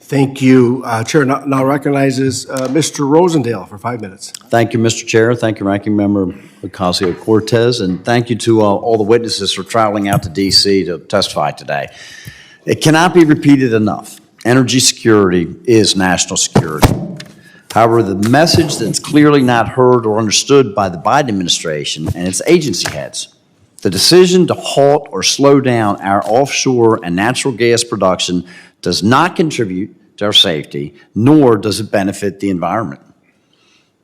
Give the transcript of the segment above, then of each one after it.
Thank you. Chair now recognizes Mr. Rosendale for 5 minutes. Thank you, Mr. Chair. Thank you, Ranking Member Ocasio-Cortez, and thank you to all the witnesses for traveling out to D.C. to testify today. It cannot be repeated enough. Energy security is national security. However, the message that's clearly not heard or understood by the Biden administration and its agency heads, the decision to halt or slow down our offshore and natural gas production does not contribute to our safety, nor does it benefit the environment.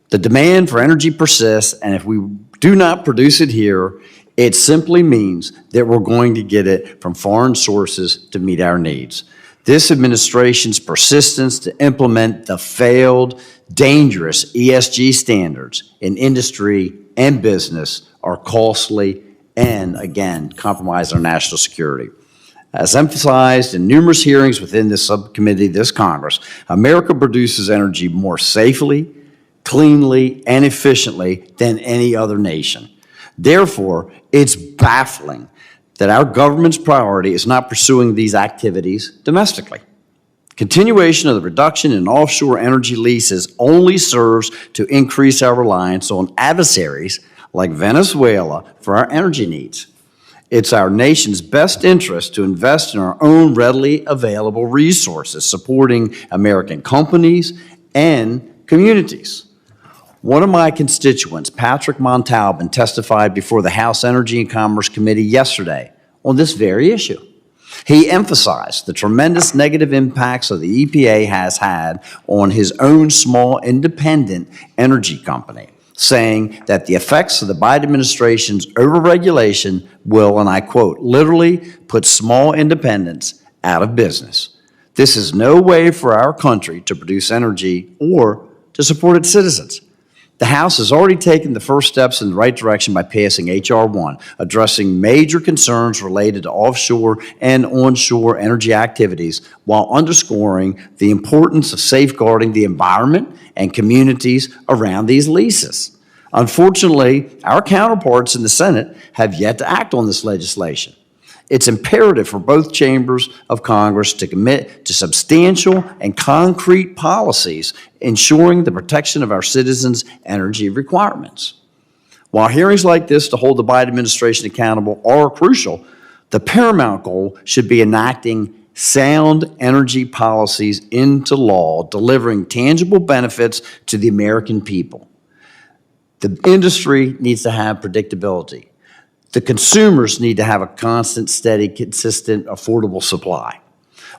The demand for energy persists, and if we do not produce it here, it simply means that we're going to get it from foreign sources to meet our needs. This administration's persistence to implement the failed, dangerous ESG standards in industry and business are costly and, again, compromise our national security. As emphasized in numerous hearings within this subcommittee, this Congress, America produces energy more safely, cleanly, and efficiently than any other nation. Therefore, it's baffling that our government's priority is not pursuing these activities domestically. Continuation of the reduction in offshore energy leases only serves to increase our reliance on adversaries like Venezuela for our energy needs. It's our nation's best interest to invest in our own readily available resources, supporting American companies and communities. One of my constituents, Patrick Montalban, testified before the House Energy and Commerce Committee yesterday on this very issue. He emphasized the tremendous negative impacts of the EPA has had on his own small independent energy company, saying that the effects of the Biden administration's overregulation will, and I quote, literally put small independents out of business. This is no way for our country to produce energy or to support its citizens. The House has already taken the first steps in the right direction by passing H.R. 1, addressing major concerns related to offshore and onshore energy activities while underscoring the importance of safeguarding the environment and communities around these leases. Unfortunately, our counterparts in the Senate have yet to act on this legislation. It's imperative for both chambers of Congress to commit to substantial and concrete policies ensuring the protection of our citizens' energy requirements. While hearings like this to hold the Biden administration accountable are crucial, the paramount goal should be enacting sound energy policies into law, delivering tangible benefits to the American people. The industry needs to have predictability. The consumers need to have a constant, steady, consistent, affordable supply.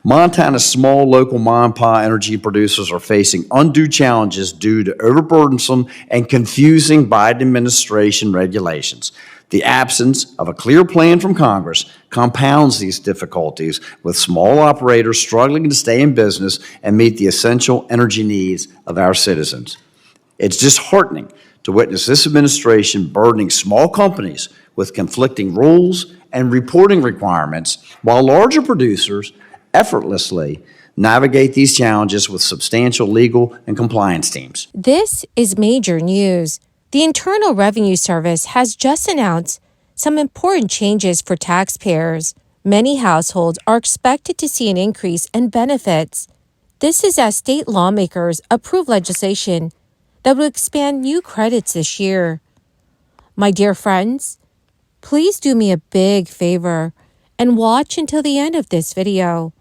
Montana's small local mom-and-pop energy producers are facing undue challenges due to overburdensome and confusing Biden administration regulations. The absence of a clear plan from Congress compounds these difficulties, with small operators struggling to stay in business and meet the essential energy needs of our citizens. It's disheartening to witness this administration burdening small companies with conflicting rules and reporting requirements, while larger producers effortlessly navigate these challenges with substantial legal and compliance teams. This is major news. The Internal Revenue Service has just announced some important changes for taxpayers. Many households are expected to see an increase in benefits. This is as state lawmakers approve legislation that will expand new credits this year. My dear friends, please do me a big favor and watch until the end of this video.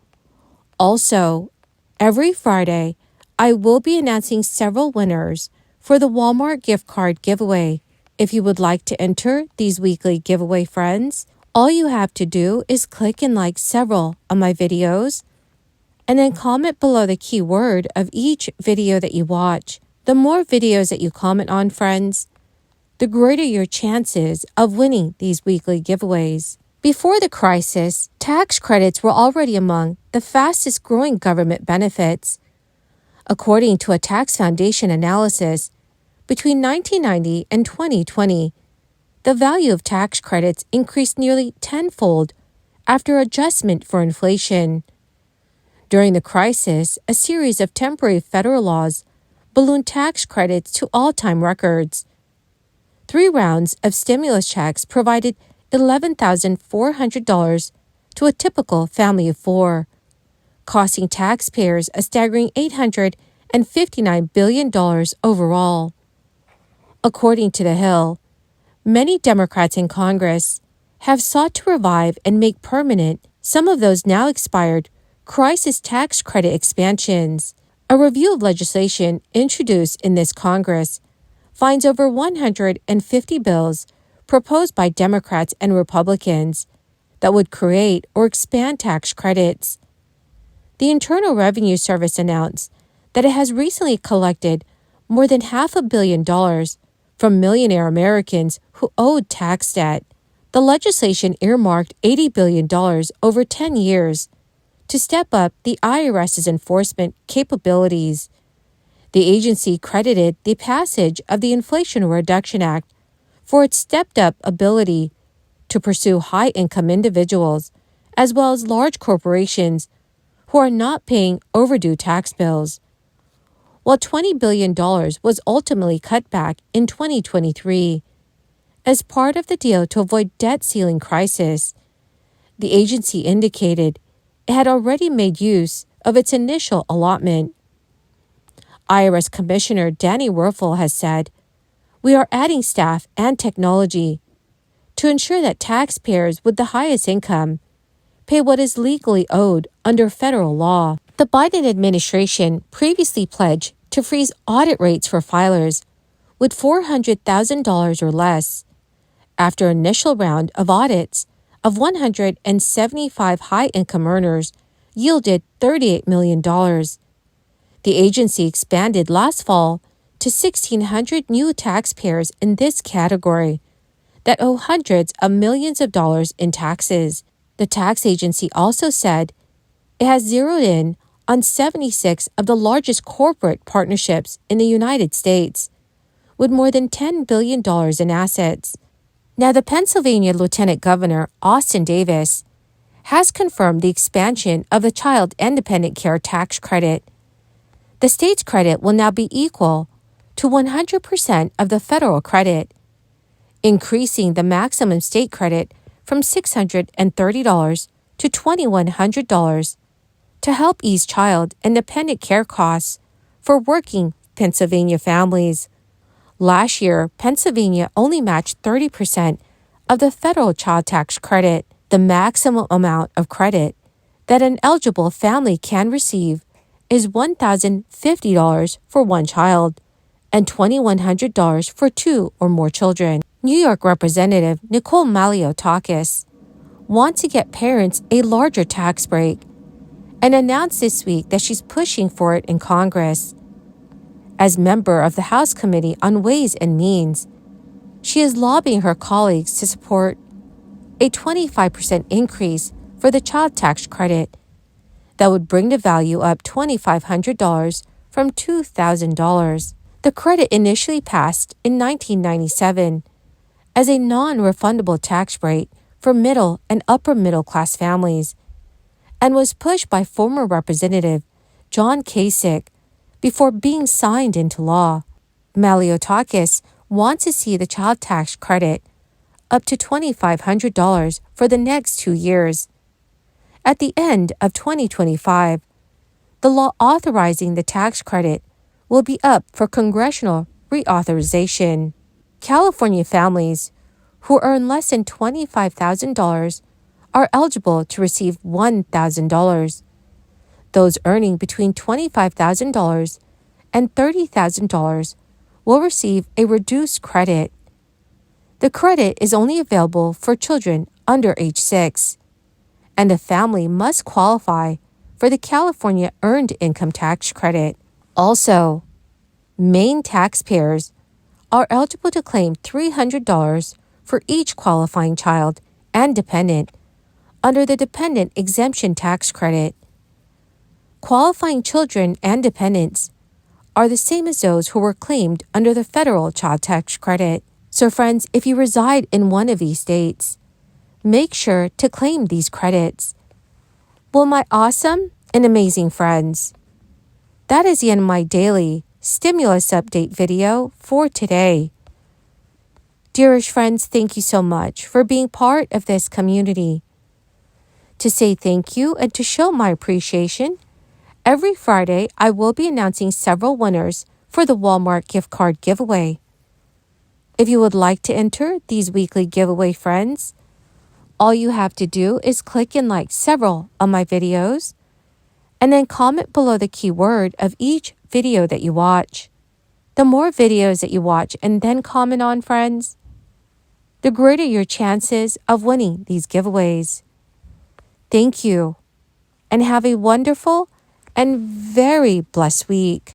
Also, every Friday, I will be announcing several winners for the Walmart gift card giveaway. If you would like to enter these weekly giveaway, friends, all you have to do is click and like several of my videos and then comment below the keyword of each video that you watch. The more videos that you comment on, friends, the greater your chances of winning these weekly giveaways. Before the crisis, tax credits were already among the fastest growing government benefits. According to a Tax Foundation analysis, between 1990 and 2020, the value of tax credits increased nearly tenfold after adjustment for inflation. During the crisis, a series of temporary federal laws ballooned tax credits to all-time records. 3 rounds of stimulus checks provided $11,400 to a typical family of 4. costing taxpayers a staggering $859 billion overall. According to The Hill, many Democrats in Congress have sought to revive and make permanent some of those now expired crisis tax credit expansions. A review of legislation introduced in this Congress finds over 150 bills proposed by Democrats and Republicans that would create or expand tax credits. The Internal Revenue Service announced that it has recently collected more than $500 million from millionaire Americans who owed tax debt. The legislation earmarked $80 billion over 10 years to step up the IRS's enforcement capabilities. The agency credited the passage of the Inflation Reduction Act for its stepped-up ability to pursue high-income individuals as well as large corporations who are not paying overdue tax bills. While $20 billion was ultimately cut back in 2023, as part of the deal to avoid debt ceiling crisis, the agency indicated it had already made use of its initial allotment. IRS Commissioner Danny Werfel has said, "We are adding staff and technology to ensure that taxpayers with the highest income pay what is legally owed under federal law." The Biden administration previously pledged to freeze audit rates for filers with $400,000 or less after an initial round of audits of 175 high-income earners yielded $38 million. The agency expanded last fall to 1,600 new taxpayers in this category that owe hundreds of millions of dollars in taxes. The tax agency also said it has zeroed in on 76 of the largest corporate partnerships in the United States, with more than $10 billion in assets. Now, the Pennsylvania Lieutenant Governor, Austin Davis, has confirmed the expansion of the Child Independent Care Tax Credit. The state's credit will now be equal to 100% of the federal credit, increasing the maximum state credit from $630 to $2,100 to help ease child and dependent care costs for working Pennsylvania families. Last year, Pennsylvania only matched 30% of the federal child tax credit. The maximum amount of credit that an eligible family can receive is $1,050 for one child and $2,100 for two or more children. New York Representative Nicole Malliotakis wants to get parents a larger tax break and announced this week that she's pushing for it in Congress. As member of the House Committee on Ways and Means, she is lobbying her colleagues to support a 25% increase for the child tax credit that would bring the value up $2,500 from $2,000. The credit initially passed in 1997 as a non-refundable tax rate for middle and upper middle class families and was pushed by former Representative John Kasich before being signed into law. Malliotakis wants to see the child tax credit up to $2,500 for the next 2 years. At the end of 2025, the law authorizing the tax credit will be up for congressional reauthorization. California families who earn less than $25,000 are eligible to receive $1,000. Those earning between $25,000 and $30,000 will receive a reduced credit. The credit is only available for children under age 6, and a family must qualify for the California Earned Income Tax Credit. Also, Maine taxpayers are eligible to claim $300 for each qualifying child and dependent under the Dependent Exemption Tax Credit. Qualifying children and dependents are the same as those who were claimed under the federal child tax credit. So friends, if you reside in one of these states, make sure to claim these credits. Well, my awesome and amazing friends, that is the end of my daily stimulus update video for today. Dearest friends, thank you so much for being part of this community. To say thank you and to show my appreciation, every Friday I will be announcing several winners for the Walmart gift card giveaway. If you would like to enter these weekly giveaway friends, all you have to do is click and like several of my videos, and then comment below the keyword of each video that you watch. The more videos that you watch and then comment on, friends, the greater your chances of winning these giveaways. Thank you, and have a wonderful and very blessed week.